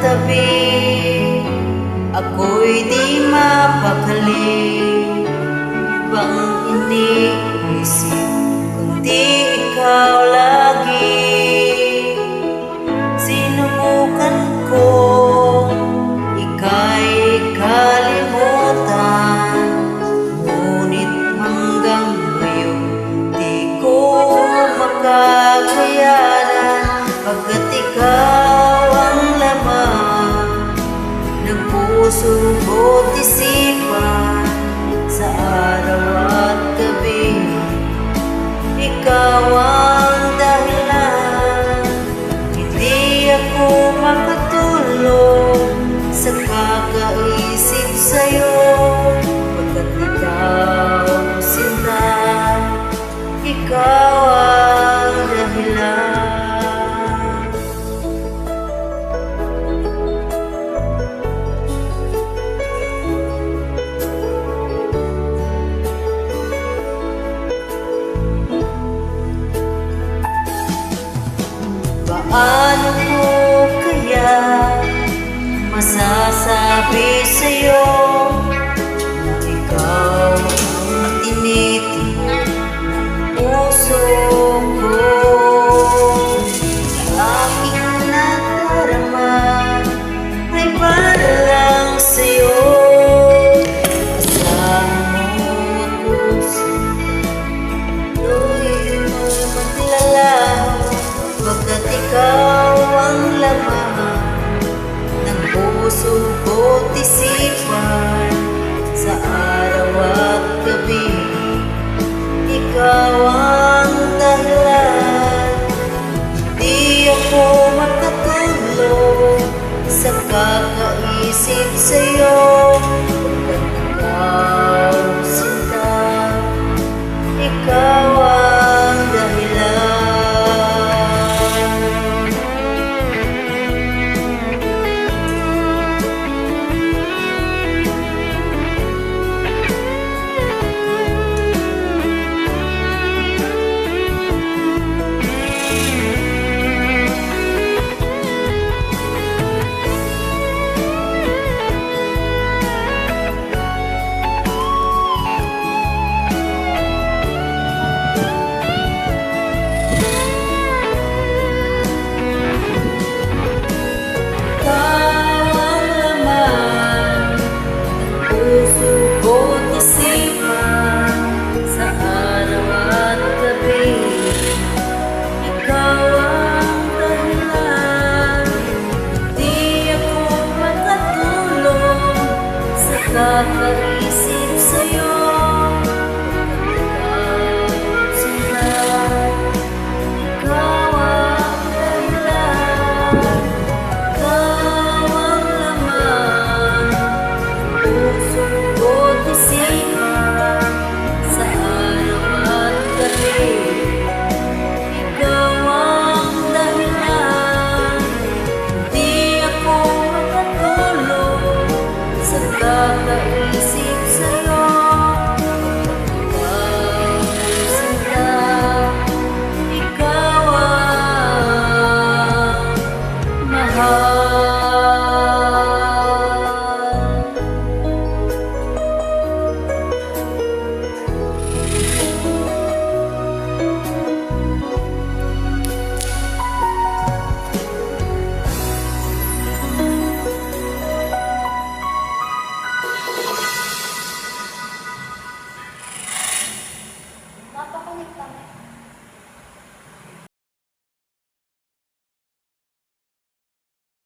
tabi, ako'y di mapakali. Ibang iniisip kundi ikaw lagi. Sinubukan kong ika'y kalimutan, ngunit hanggang ngayon di ko makakayanan. Pagkat ikaw ang laman ng puso ko't isipan, sa araw at gabi ikaw ang dahilan. Hindi ako makatulog sa kakaisip sa'yo, pagkat ikaw sinta, ikaw ang dahilan. Paano ko kaya masasabi sa'yo na ikaw ang tinitimo ng puso ko? Aking nadarama ay para lang sa'yo. Asahan mo ako sa'yo'y maglalaho, pagkat ikaw ang laman ng puso ko't isipan, sa araw at gabi ikaw ang dahilan. Di ako makatulog sa kakaisip sa'yo,